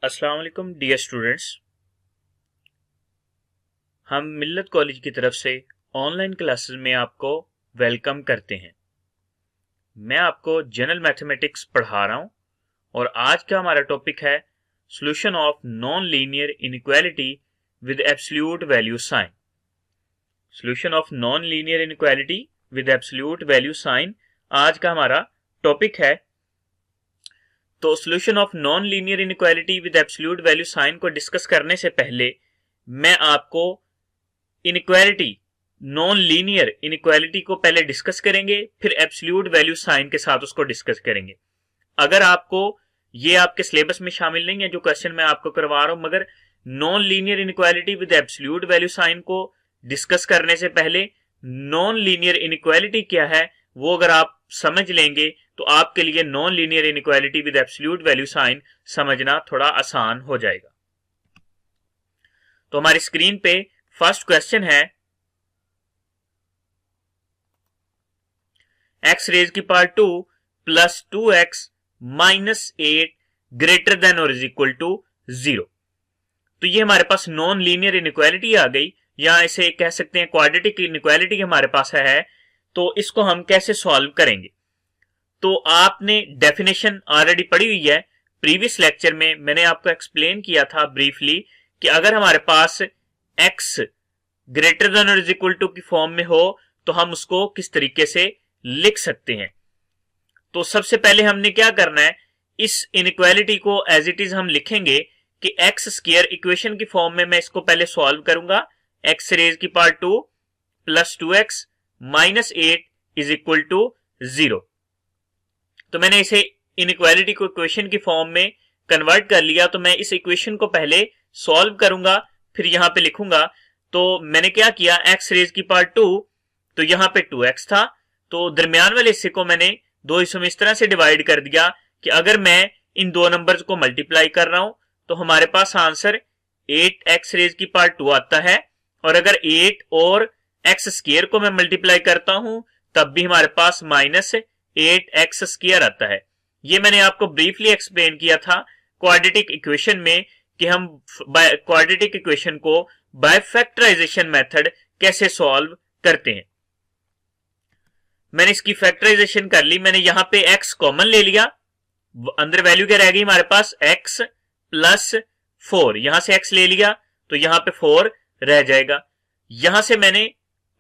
अस्सलाम वालेकुम dear students. हम मिल्लत कॉलेज की तरफ से ऑनलाइन क्लासेस में आपको वेलकम करते हैं। मैं आपको जनरल मैथमेटिक्स पढ़ा रहा हूं और आज का हमारा टॉपिक है solution of non linear inequality with absolute value sign. Solution of non linear inequality with absolute value sign आज का हमारा टॉपिक है। तो solution of non linear inequality with absolute value sign को डिस्कस करने से पहले मैं आपको इनइक्वालिटी नॉन लीनियर इनइक्वालिटी को पहले डिस्कस करेंगे, फिर एब्सोल्यूट वैल्यू साइन के साथ उसको डिस्कस करेंगे। अगर आपको ये आपके सिलेबस में शामिल नहीं है जो क्वेश्चन मैं आपको करवा रहा हूं, मगर non linear inequality with absolute value sign को डिस्कस करने से पहले नॉन लीनियर इनइक्वालिटी क्या है वो अगर आप समझ लेंगे तो आपके लिए non linear inequality with absolute value sign समझना थोड़ा आसान हो जाएगा। तो हमारी स्क्रीन पे फर्स्ट क्वेश्चन है x रेज की power 2 plus 2x minus 8 greater than और इज इक्वल टू 0। तो ये हमारे पास नॉन लीनियर इनइक्वालिटी आ गई, या इसे कह सकते हैं क्वाड्रेटिक इनइक्वालिटी हमारे पास है। तो इसको हम कैसे सॉल्व करेंगे? तो आपने डेफिनेशन ऑलरेडी पढ़ी हुई है। प्रीवियस लेक्चर में मैंने आपको एक्सप्लेन किया था ब्रीफली कि अगर हमारे पास x ग्रेटर देन और इज इक्वल टू की फॉर्म में हो तो हम उसको किस तरीके से लिख सकते हैं। तो सबसे पहले हमने क्या करना है, इस इनइक्वालिटी को एज इट इज हम लिखेंगे कि एक्स स्क्वायर इक्वेशन की फॉर्म में मैं इसको पहले सॉल्व करूंगा। एक्स रेज की power 2 plus 2x minus 8 is equal to 0। तो मैंने इसे इनइक्वालिटी को इक्वेशन की फॉर्म में कन्वर्ट कर लिया। तो मैं इस इक्वेशन को पहले सॉल्व करूंगा, फिर यहां पे लिखूंगा। तो मैंने क्या किया, x रेज की पावर 2, तो यहां पे 2x था, तो दरमियान वाले हिस्से को मैंने दो हिस्सों में इस तरह से डिवाइड कर दिया कि अगर मैं इन दो नंबर्स को मल्टीप्लाई कर रहा हूं तो हमारे पास आंसर 8x रेज की पावर 2 आता है, और अगर 8 और x स्क्वायर को मैं मल्टीप्लाई करता हूं तब भी हमारे पास माइनस 8x स्क्वायर आता है। ये मैंने आपको ब्रीफली एक्सप्लेन किया था क्वाड्रेटिक इक्वेशन में कि हम क्वाड्रेटिक इक्वेशन को बाय फैक्टराइजेशन मेथड कैसे सॉल्व करते हैं। मैंने इसकी फैक्टराइजेशन कर ली। मैंने यहां पे x कॉमन ले लिया, अंदर वैल्यू क्या रह गई हमारे पास x प्लस 4। यहां से x ले लिया तो यहां पे 4 रह जाएगा। यहां से मैंने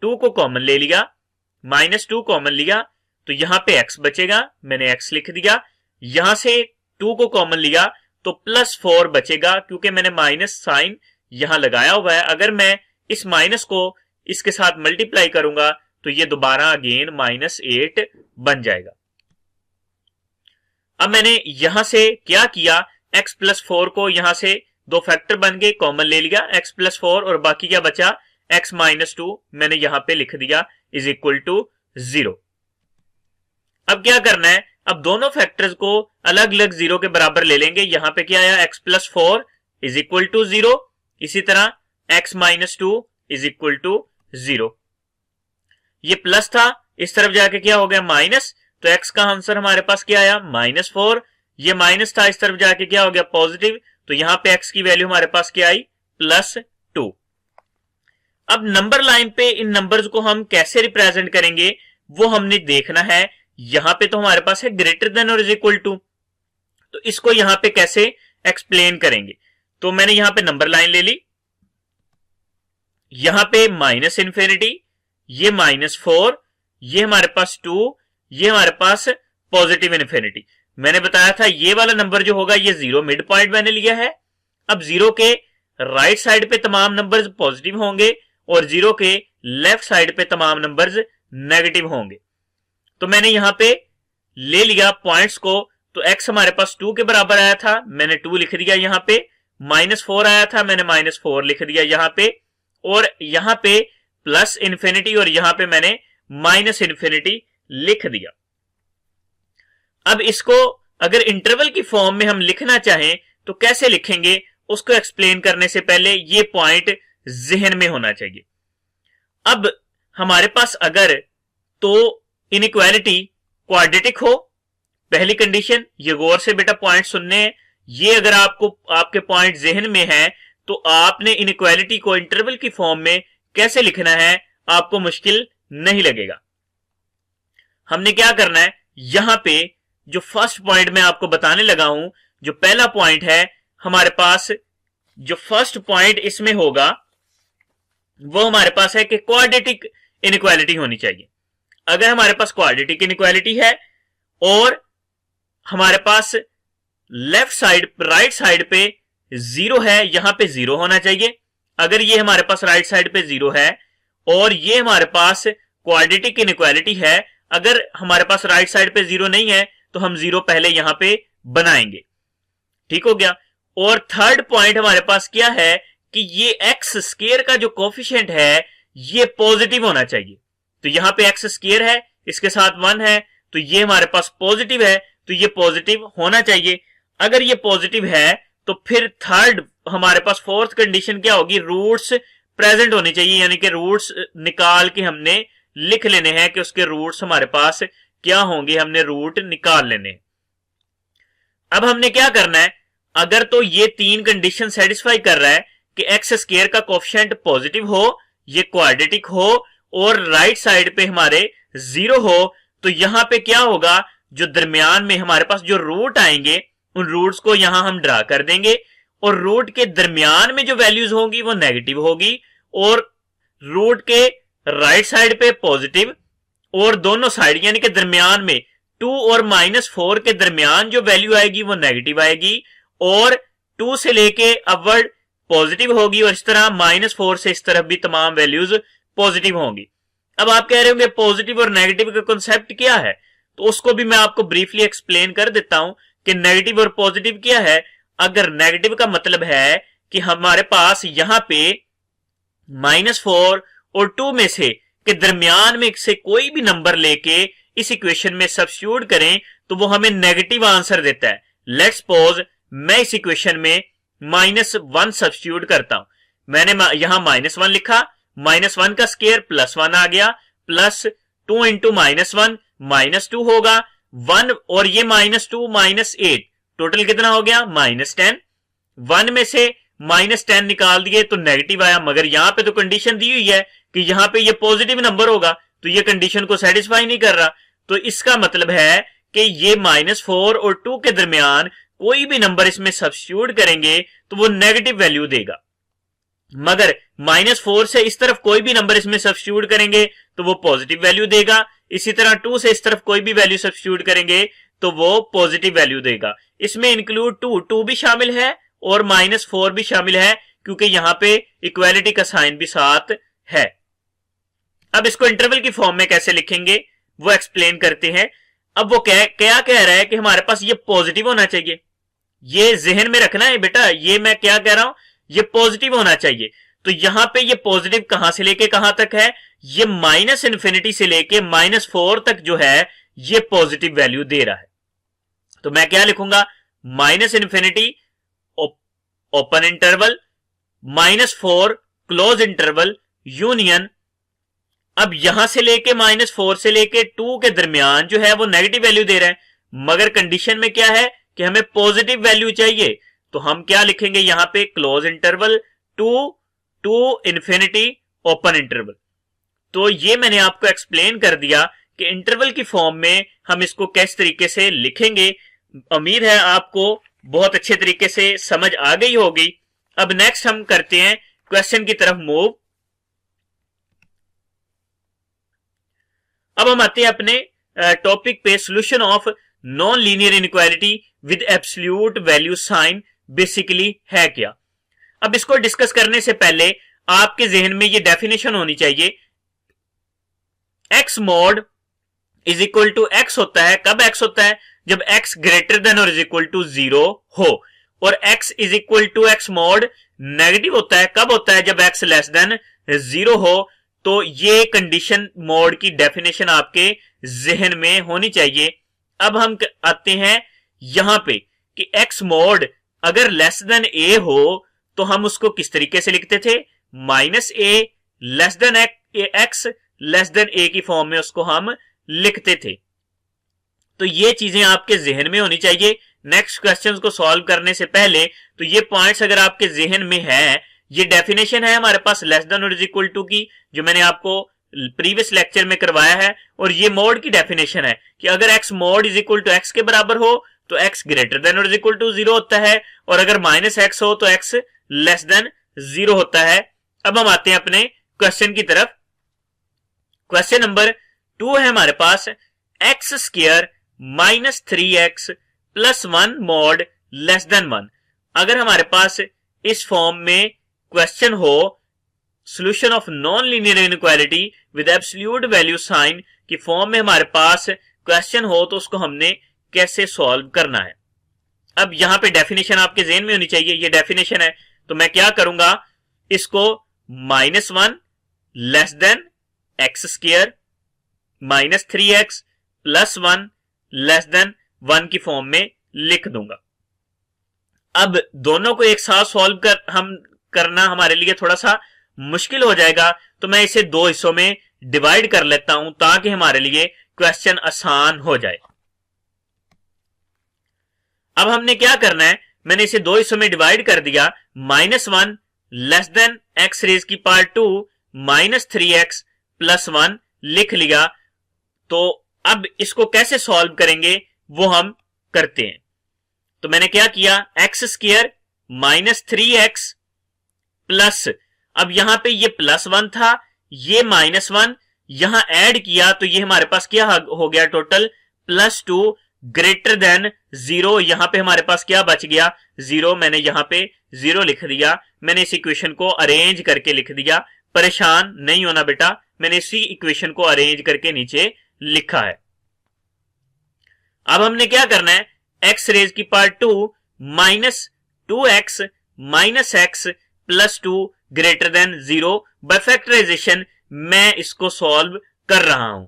2 को कॉमन ले लिया, माइनस 2 कॉमन लिया तो यहां पे x बचेगा, मैंने x लिख दिया। यहां से 2 को कॉमन लिया तो प्लस 4 बचेगा, क्योंकि मैंने माइनस साइन यहां लगाया हुआ है। अगर मैं इस माइनस को इसके साथ मल्टीप्लाई करूंगा तो ये दोबारा अगेन माइनस 8 बन जाएगा। अब मैंने यहां से क्या किया, x प्लस 4 को यहां से दो फैक्टर बन गए, कॉमन ले लिया x प्लस 4, और बाकी क्या बचा x माइनस 2, मैंने यहां पे लिख दिया इज इक्वल टू 0। अब क्या करना है, अब दोनों फैक्टर्स को अलग अलग 0 के बराबर ले लेंगे। यहां पे क्या आया, x plus 4 is equal to 0, इसी तरह x minus 2 is equal to 0। ये प्लस था, इस तरफ जाके क्या हो गया माइनस, तो x का आंसर हमारे पास क्या आया माइनस 4। ये माइनस था, इस तरफ जाके क्या हो गया पॉजिटिव, तो यहां पे x की वैल्यू हमारे पास क्या आई प्लस 2। अब नंबर लाइन पे इन नंबर्स को हम कैसे रिप्रेजेंट करेंगे वो हमने देखना है। यहां पे तो हमारे पास है ग्रेटर देन और इज इक्वल टू, तो इसको यहां पे कैसे एक्सप्लेन करेंगे। तो मैंने यहां पे नंबर लाइन ले ली, यहां पे माइनस इंफिनिटी, ये माइनस 4, ये हमारे पास 2, ये हमारे पास पॉजिटिव इंफिनिटी। मैंने बताया था ये वाला नंबर जो होगा ये 0 मिड पॉइंट मैंने लिया है। अब 0 के राइट साइड पे तमाम नंबर्स पॉजिटिव होंगे और 0 के लेफ्ट साइड पे तमाम नंबर्स नेगेटिव होंगे। तो मैंने यहां पे ले लिया पॉइंट्स को, तो x हमारे पास 2 के बराबर आया था, मैंने 2 लिख दिया यहां पे, माइनस 4 आया था, मैंने माइनस 4 लिख दिया यहां पे, और यहां पे प्लस इंफिनिटी और यहां पे मैंने माइनस इंफिनिटी लिख दिया। अब इसको अगर इंटरवल की फॉर्म में हम लिखना चाहें तो कैसे लिखेंगे, उसको एक्सप्लेन करने से पहले ये पॉइंट जहन में होना चाहिए। अब हमारे पास अगर तो इनइक्वालिटी क्वाड्रेटिक हो, पहली कंडीशन, ये गौर से बेटा पॉइंट सुनने हैं, ये अगर आपको आपके पॉइंट जहन में है तो आपने इनइक्वालिटी को इंटरवल की फॉर्म में कैसे लिखना है आपको मुश्किल नहीं लगेगा। हमने क्या करना है, यहां पे जो फर्स्ट पॉइंट मैं आपको बताने लगा हूं, जो पहला पॉइंट है हमारे पास, जो फर्स्ट पॉइंट इसमें होगा वो हमारे पास है कि क्वाड्रेटिक इनइक्वालिटी होनी चाहिए। अगर हमारे पास क्वाड्रेटिक इनइक्वालिटी है और हमारे पास लेफ्ट साइड राइट साइड पे जीरो है, यहां पे जीरो होना चाहिए। अगर ये हमारे पास राइट साइड पे जीरो है और ये हमारे पास क्वाड्रेटिक इनइक्वालिटी है, अगर हमारे पास राइट साइड पे जीरो नहीं है तो हम जीरो पहले यहां पे बनाएंगे। ठीक हो गया। और थर्ड पॉइंट हमारे पास क्या है कि ये एक्स स्क्वायर का जो कोफिशिएंट है ये पॉजिटिव होना चाहिए। तो यहां पे एक्स स्क्वायर है, इसके साथ 1 है, तो ये हमारे पास पॉजिटिव है, तो ये पॉजिटिव होना चाहिए। अगर ये पॉजिटिव है तो फिर थर्ड हमारे पास फोर्थ कंडीशन क्या होगी, रूट्स प्रेजेंट होने चाहिए, यानी कि रूट्स निकाल के हमने लिख लेने हैं कि उसके रूट्स हमारे पास क्या होंगे, हमने रूट निकाल लेने। अब हमने क्या करना है, अगर तो ये तीन कंडीशन सेटिस्फाई कर रहा है कि एक्स स्क्वायर का कोफिशिएंट पॉजिटिव हो, ये क्वाड्रेटिक हो और राइट साइड पे हमारे जीरो हो, तो यहां पे क्या होगा, जो दरमियान में हमारे पास जो रूट आएंगे उन रूट्स को यहां हम ड्रा कर देंगे और रूट के दरमियान में जो वैल्यूज होंगी वो नेगेटिव होगी और रूट के राइट साइड पे पॉजिटिव और दोनों साइड यानी कि दरमियान में 2 और -4 के दरमियान जो वैल्यू आएगी वो नेगेटिव आएगी और 2 से लेके अपवर्ड पॉजिटिव होगी और इस तरह -4 से इस तरफ भी तमाम वैल्यूज पॉजिटिव होंगी। अब आप कह रहे होंगे पॉजिटिव और नेगेटिव का कॉन्सेप्ट क्या है, तो उसको भी मैं आपको ब्रीफली एक्सप्लेन कर देता हूं कि नेगेटिव और पॉजिटिव क्या है। अगर नेगेटिव का मतलब है कि हमारे पास यहां पे -4 और 2 में से के दरमियान में से कोई भी नंबर लेके इस इक्वेशन में सब्स्टिट्यूट करें तो वो हमें नेगेटिव आंसर देता है। लेट्स सपोज मैं इस इक्वेशन में -1 सब्स्टिट्यूट करता हूं, मैंने यहां -1 लिखा, -1 का स्क्वायर +1 आ गया, प्लस 2 इंटू -1 -2 होगा, 1 और ये -2 -8 टोटल कितना हो गया -10। 1 में से -10 निकाल दिए तो नेगेटिव आया, मगर यहां पे तो कंडीशन दी हुई है कि यहां पे ये पॉजिटिव नंबर होगा, तो ये कंडीशन को सेटिस्फाई नहीं कर रहा। तो इसका मतलब है कि ये -4 और 2 के दरमियान कोई भी नंबर इसमें सब्स्टिट्यूट करेंगे तो वो नेगेटिव वैल्यू देगा, मगर -4 से इस तरफ कोई भी नंबर इसमें सब्स्टिट्यूट करेंगे तो वो पॉजिटिव वैल्यू देगा। इसी तरह 2 से इस तरफ कोई भी वैल्यू सब्स्टिट्यूट करेंगे तो वो पॉजिटिव वैल्यू देगा। इसमें इंक्लूड 2 भी शामिल है और -4 भी शामिल है, क्योंकि यहां पे इक्वालिटी का साइन भी साथ है। अब इसको इंटरवल की फॉर्म में कैसे लिखेंगे वो एक्सप्लेन करते हैं। अब वो क्या कह रहा है कि हमारे पास ये पॉजिटिव होना चाहिए, ये जहन में रखना है बेटा, ये मैं क्या कह रहा हूं, ये पॉजिटिव होना चाहिए। तो यहां पे ये पॉजिटिव कहां से लेके कहां तक है, ये -∞ से लेके -4 तक जो है ये पॉजिटिव वैल्यू दे रहा है। तो मैं क्या लिखूंगा, -∞ open interval, -4 close interval union. अब यहां से लेके -4 से लेके 2 के दरमियान जो है वो नेगेटिव वैल्यू दे रहा है, मगर कंडीशन में क्या है कि हमें पॉजिटिव वैल्यू चाहिए। तो हम क्या लिखेंगे यहां पे, close interval 2 infinity open interval. तो ये मैंने आपको एक्सप्लेन कर दिया कि इंटरवल की फॉर्म में हम इसको किस तरीके से लिखेंगे। उम्मीद है आपको बहुत अच्छे तरीके से समझ आ गई होगी। अब नेक्स्ट हम करते हैं क्वेश्चन की तरफ मूव। अब हम आते हैं अपने टॉपिक पे, solution of non linear inequality with absolute value sign basically है क्या। अब इसको डिस्कस करने से पहले आपके जहन में ये डेफिनेशन होनी चाहिए, x mod is equal to x होता है, कब एक्स होता है, जब एक्स ग्रेटर देन और इज इक्वल टू 0 हो, और x is equal to x mod negative होता है, कब होता है, जब एक्स लेस देन 0 हो। तो ये कंडीशन मॉड की डेफिनेशन आपके जहन में होनी चाहिए। अब हम आते हैं यहां पे कि एक्स मॉड अगर लेस देन ए हो तो हम उसको किस तरीके से लिखते थे, -a less than X less than A की फॉर्म में उसको हम लिखते थे। तो ये चीजें आपके जहन में होनी चाहिए नेक्स्ट क्वेश्चंस को सॉल्व करने से पहले, तो ये पॉइंट्स अगर आपके जहन में है, ये डेफिनेशन है हमारे पास लेस देन और इज इक्वल टू की, जो मैंने आपको प्रीवियस लेक्चर में करवाया है, और ये मोड की डेफिनेशन है कि अगर x mod is equal to x के बराबर हो तो x ग्रेटर देन और इज इक्वल टू 0 होता है, और अगर माइनस x हो तो x लेस देन 0 होता है। अब हम आते हैं अपने क्वेश्चन की तरफ। क्वेश्चन नंबर 2 है हमारे पास x square minus 3x plus 1 mod less than 1। अगर हमारे पास इस फॉर्म में क्वेश्चन हो solution of non linear inequality with absolute value sign की फॉर्म में हमारे पास क्वेश्चन हो, तो उसको हमने कैसे सॉल्व करना है। अब यहां पे डेफिनेशन आपके ज़हन में होनी चाहिए, ये डेफिनेशन है, तो मैं क्या करूंगा, इसको -1 less than x square minus 3x plus 1 less than 1 की फॉर्म में लिख दूंगा। अब दोनों को एक साथ सॉल्व करना हमारे लिए थोड़ा सा मुश्किल हो जाएगा, तो मैं इसे दो हिस्सों में डिवाइड कर लेता हूं ताकि हमारे लिए क्वेश्चन आसान हो जाए। अब हमने क्या करना है, मैंने इसे दो हिस्सों में डिवाइड कर दिया, -1 लेस देन एक्स रेज की पावर 2 माइनस 3x प्लस 1 लिख लिया। तो अब इसको कैसे सॉल्व करेंगे वो हम करते हैं। तो मैंने क्या किया, x square minus 3x plus, अब यहां पे ये +1 था, ये -1 यहां ऐड किया, तो ये हमारे पास क्या हो गया टोटल, +2 ग्रेटर देन 0। यहां पे हमारे पास क्या बच गया, 0। मैंने यहां पे 0 लिख दिया। मैंने इस इक्वेशन को अरेंज करके लिख दिया, परेशान नहीं होना बेटा, मैंने इसी इक्वेशन को अरेंज करके नीचे लिखा है। अब हमने क्या करना है, एक्स रेज की power 2 minus 2x minus x plus 2 greater than 0 by factorisation मैं इसको सॉल्व कर रहा हूं।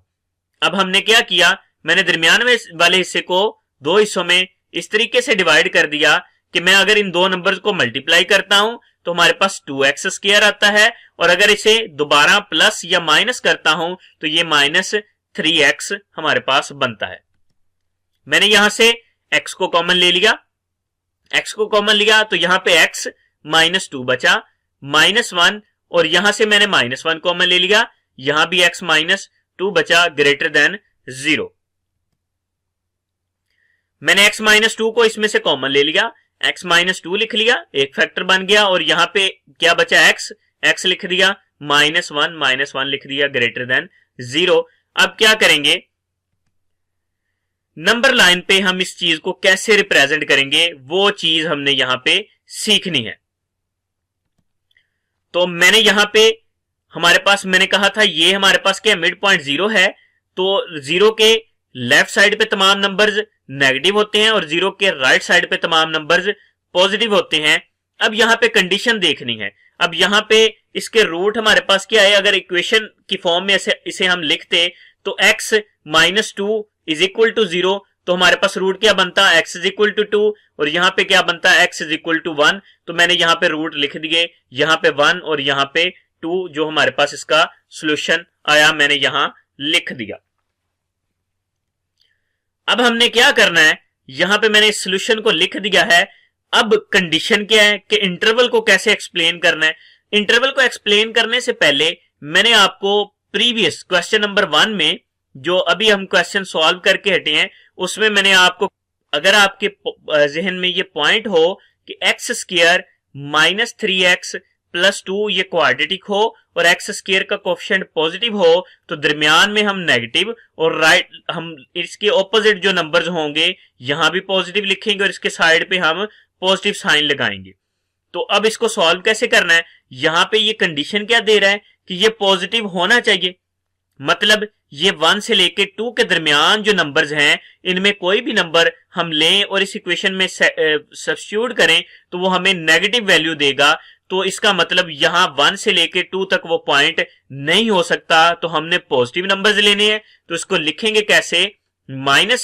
अब हमने क्या किया, मैंने दरमियान वाले हिस्से को दो हिस्सों में इस तरीके से डिवाइड कर दिया कि मैं अगर इन दो नंबर्स को मल्टीप्लाई करता हूं तो हमारे पास 2x स्क्वायर आता है, और अगर इसे दोबारा प्लस या माइनस करता हूं तो ये माइनस 3x हमारे पास बनता है। मैंने यहां से x को कॉमन ले लिया, x को कॉमन लिया तो यहां पे x -2 बचा, -1, और यहां से मैंने -1 कॉमन ले लिया, यहां भी x -2 बचा ग्रेटर देन 0। मैंने x -2 को इसमें से कॉमन ले लिया, x -2 लिख लिया, एक फैक्टर बन गया, और यहां पे क्या बचा x लिख दिया, -1 लिख दिया ग्रेटर देन 0। अब क्या करेंगे, नंबर लाइन पे हम इस चीज को कैसे रिप्रेजेंट करेंगे वो चीज हमने यहां पे सीखनी है। तो मैंने यहां पे हमारे पास, मैंने कहा था ये हमारे पास क्या मिड पॉइंट 0 है, तो 0 के लेफ्ट साइड पे तमाम नंबर्स नेगेटिव होते हैं और 0 के राइट साइड पे तमाम नंबर्स पॉजिटिव होते हैं। अब यहां पे कंडीशन देखनी है। अब यहां पे इसके रूट हमारे पास क्या है, अगर इक्वेशन की फॉर्म में इसे हम लिखते तो x -2 इज इक्वल टू 0, तो हमारे पास रूट क्या बनता है, x इज इक्वल टू 2, और यहां पे क्या बनता है, x इज इक्वल टू 1। तो मैंने यहां पे रूट लिख दिए, यहां पे 1 और यहां पे 2, जो हमारे पास इसका सॉल्यूशन आया मैंने यहां लिख दिया। अब हमने क्या करना है, यहां पे मैंने इस सॉल्यूशन को लिख दिया है। अब कंडीशन क्या है कि इंटरवल को कैसे एक्सप्लेन करना है। इंटरवल को एक्सप्लेन करने से पहले मैंने आपको प्रीवियस क्वेश्चन नंबर 1 में, जो अभी हम क्वेश्चन सॉल्व करके हटे हैं, उसमें मैंने आपको, अगर आपके जहन में ये पॉइंट हो कि x square minus 3x plus 2 ये क्वाड्रेटिक हो और एक्स स्क्वायर का कोएफिशिएंट पॉजिटिव हो, तो दरमियान में हम नेगेटिव और राइट, हम इसके ऑपोजिट जो नंबर्स होंगे यहां भी पॉजिटिव लिखेंगे और इसके साइड पे हम पॉजिटिव साइन लगाएंगे। तो अब इसको सॉल्व कैसे करना है, यहां पे ये कंडीशन क्या दे रहा है कि ये पॉजिटिव होना चाहिए, मतलब ये 1 से लेके 2 के दरमियान जो नंबर्स हैं इनमें कोई भी नंबर हम लें और इस इक्वेशन में सब्स्टिट्यूट करें तो वो हमें नेगेटिव वैल्यू देगा। तो इसका मतलब यहां 1 से लेके 2 तक वो पॉइंट नहीं हो सकता, तो हमने पॉजिटिव नंबर्स लेने हैं। तो इसको लिखेंगे कैसे, -∞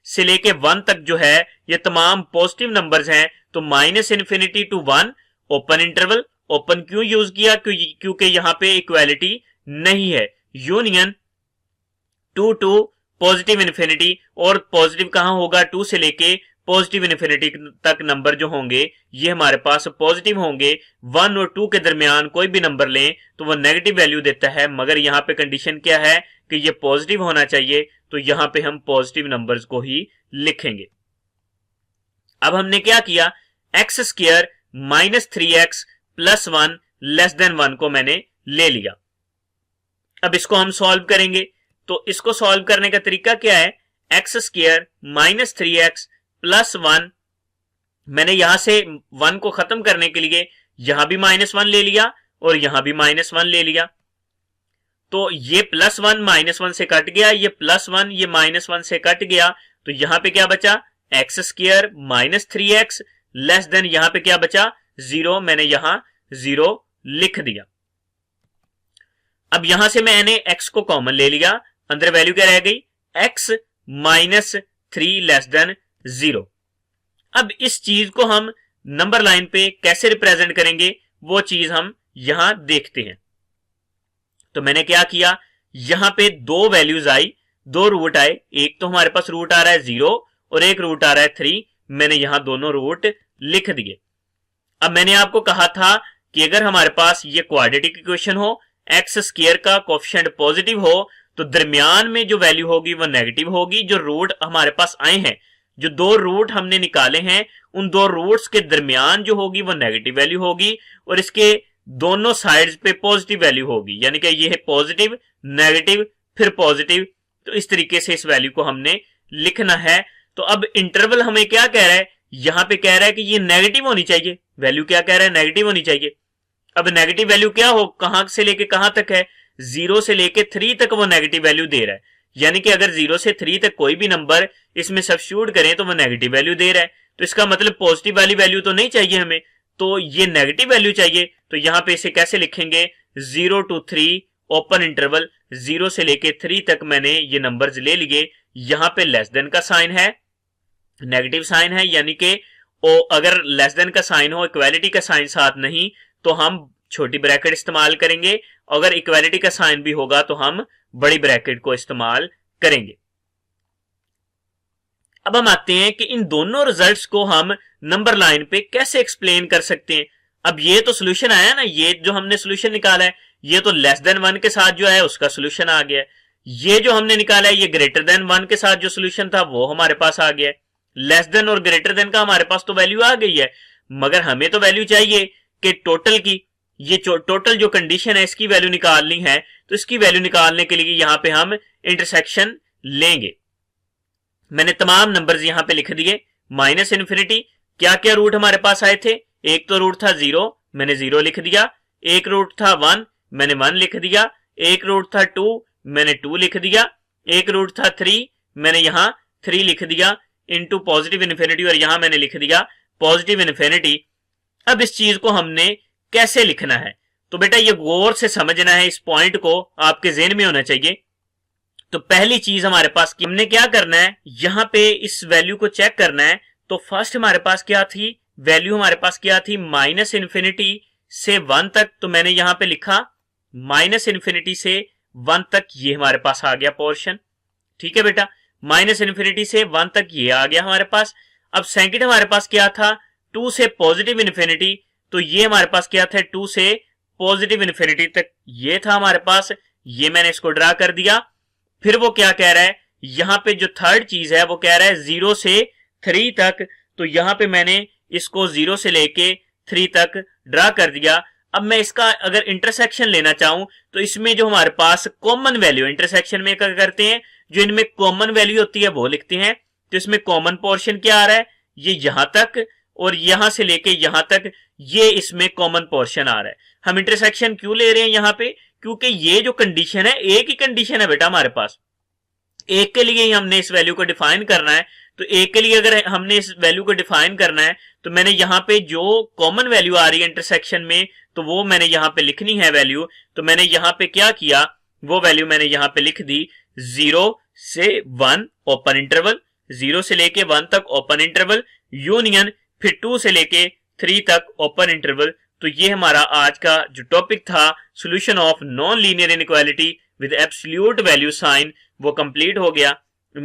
से लेके 1 तक जो है ये तमाम पॉजिटिव नंबर्स हैं, तो -∞ to 1 ओपन इंटरवल। ओपन क्यों यूज किया, क्योंकि यहां पे इक्वालिटी नहीं है, यूनियन 2 to पॉजिटिव इन्फिनिटी, और पॉजिटिव कहां होगा, 2 से लेके पॉजिटिव इन्फिनिटी तक नंबर जो होंगे ये हमारे पास पॉजिटिव होंगे। 1 और 2 के दरमियान कोई भी नंबर लें तो वो नेगेटिव वैल्यू देता है, मगर यहाँ पे कंडीशन क्या है कि ये पॉजिटिव होना चाहिए, तो यहाँ पे हम पॉजिटिव नंबर्स को ही लिखेंगे। अब हमने क्या किया, x square minus 3x plus 1 less than 1 को मैंने ले लिया। अब इसको हम सॉल्व करेंगे, तो इसको सॉल्व करने का तरीका क्या है, x square minus 3x plus 1, मैंने यहां से 1 को खत्म करने के लिए यहां भी -1 ले लिया और यहां भी -1 ले लिया, तो ये +1 -1 से कट गया, ये +1 ये -1 से कट गया, तो यहां पे क्या बचा, x square minus 3x less than यहां पे क्या बचा 0, मैंने यहां 0 लिख दिया। अब यहां से मैंने x को कॉमन ले लिया, अंदर वैल्यू क्या रह गई, x माइनस 3 लेस देन 0। अब इस चीज को हम नंबर लाइन पे कैसे रिप्रेजेंट करेंगे वो चीज हम यहां देखते हैं। तो मैंने क्या किया, यहां पे दो वैल्यूज आई, दो रूट आए, एक तो हमारे पास रूट आ रहा है 0 और एक रूट आ रहा है 3, मैंने यहां दोनों रूट लिख दिए। अब मैंने आपको कहा था कि अगर हमारे पास ये क्वाड्रेटिक इक्वेशन हो, एक्स स्क्वायर का कोएफिशिएंट पॉजिटिव हो, तो दरमियान में जो वैल्यू होगी वो नेगेटिव होगी। जो रूट हमारे पास आए हैं, जो दो रूट हमने निकाले हैं, उन दो रूट्स के दरमियान जो होगी वो नेगेटिव वैल्यू होगी और इसके दोनों साइड्स पे पॉजिटिव वैल्यू होगी, यानी कि ये है पॉजिटिव नेगेटिव फिर पॉजिटिव। तो इस तरीके से इस वैल्यू को हमने लिखना है। तो अब इंटरवल हमें क्या कह रहा है, यहां पे कह रहा है कि ये नेगेटिव होनी चाहिए, वैल्यू क्या कह रहा है, नेगेटिव होनी चाहिए। अब नेगेटिव वैल्यू क्या हो, कहां से लेके कहां तक है, 0 से लेके 3 तक वो नेगेटिव वैल्यू दे रहा है, यानी कि अगर 0 से 3 तक कोई भी नंबर इसमें सब्स्टिट्यूट करें तो वो नेगेटिव वैल्यू दे रहा है। तो इसका मतलब पॉजिटिव वाली वैल्यू तो नहीं चाहिए हमें, तो ये नेगेटिव वैल्यू चाहिए। तो यहां पे इसे कैसे लिखेंगे, 0 to 3 ओपन इंटरवल, 0 से लेके 3 तक मैंने ये नंबर्स ले लिए। यहां पे लेस देन का साइन है, नेगेटिव साइन है, यानी कि अगर लेस देन का साइन हो, इक्वालिटी का साइन साथ नहीं, तो हम छोटी ब्रैकेट इस्तेमाल करेंगे, अगर इक्वालिटी का साइन भी होगा तो हम बड़ी ब्रैकेट को इस्तेमाल करेंगे। अब हम आते हैं कि इन दोनों रिजल्ट्स को हम नंबर लाइन पे कैसे एक्सप्लेन कर सकते हैं। अब ये तो सोल्यूशन आया ना, ये जो हमने सोल्यूशन निकाला है, ये तो लेस देन 1 के साथ जो है उसका सोल्यूशन आ गया है। ये जो हमने निकाला है, ये ग्रेटर देन 1 के साथ जो सोल्यूशन था वो हमारे पास आ गया है। लेस देन और ग्रेटर देन का हमारे पास तो वैल्यू आ गई है, मगर हमें तो वैल्यू चाहिए कि टोटल की, ये टोटल जो कंडीशन है इसकी वैल्यू निकालनी है। तो इसकी वैल्यू निकालने के लिए यहां पे हम इंटरसेक्शन लेंगे। मैंने तमाम नंबर्स यहां पे लिख दिए, माइनस इन्फिनिटी, क्या क्या रूट हमारे पास आए थे, एक तो रूट था 0, मैंने 0 लिख दिया, एक रूट था 1, मैंने 1 लिख दिया, एक रूट था 2, मैंने 2 लिख दिया, एक रूट था 3, मैंने यहां 3 लिख दिया, इनटू पॉजिटिव इन्फिनिटी, और यहां मैंने लिख दिया पॉजिटिव इन्फिनिटी। अब इस चीज को हमने कैसे लिखना है, तो बेटा ये गौर से समझना है, इस पॉइंट को आपके ज़हन में होना चाहिए। तो पहली चीज हमारे पास कि हमने क्या करना है, यहां पे इस वैल्यू को चेक करना है। तो फर्स्ट हमारे पास क्या थी, वैल्यू हमारे पास क्या थी, माइनस इन्फिनिटी से 1 तक, तो मैंने यहां पे लिखा माइनस इन्फिनिटी से 1 तक, ये हमारे पास आ गया पोर्शन। ठीक है बेटा, माइनस इन्फिनिटी से 1 तक ये आ गया हमारे पास। अब सेकंड हमारे पास क्या था, 2 से पॉजिटिव इन्फिनिटी, तो ये हमारे पास क्या था, 2 से पॉजिटिव इन्फिनिटी तक ये था हमारे पास, ये मैंने इसको ड्रा कर दिया। फिर वो क्या कह रहा है, यहां पे जो थर्ड चीज है वो कह रहा है 0 से 3 तक, तो यहां पे मैंने इसको 0 से लेके 3 तक ड्रा कर दिया। अब मैं इसका अगर इंटरसेक्शन लेना चाहूं तो इसमें जो हमारे पास कॉमन वैल्यू, इंटरसेक्शन में क्या करते हैं, जो इनमें कॉमन वैल्यू होती है वो लिखते हैं। तो इसमें कॉमन पोर्शन क्या आ रहा है, ये यहां तक और यहां से लेके यहां तक, ये इसमें कॉमन पोर्शन आ रहा है। हम इंटरसेक्शन क्यों ले रहे हैं यहां पे, क्योंकि ये जो कंडीशन है, एक ही कंडीशन है बेटा हमारे पास, एक के लिए ही हमने इस वैल्यू को डिफाइन करना है। तो एक के लिए अगर हमने इस वैल्यू को डिफाइन करना है, तो मैंने यहां पे जो कॉमन वैल्यू आ रही है इंटरसेक्शन में, तो वो मैंने यहां पे लिखनी है वैल्यू। तो मैंने यहां पे क्या किया, वो वैल्यू मैंने यहां पे लिख दी, 0 से 1 ओपन इंटरवल, 0 से लेके 1 तक ओपन इंटरवल, यूनियन, फिर 2 से लेके 3 तक ओपन इंटरवल। तो ये हमारा आज का जो टॉपिक था, solution of non linear inequality with absolute value sign, वो कंप्लीट हो गया।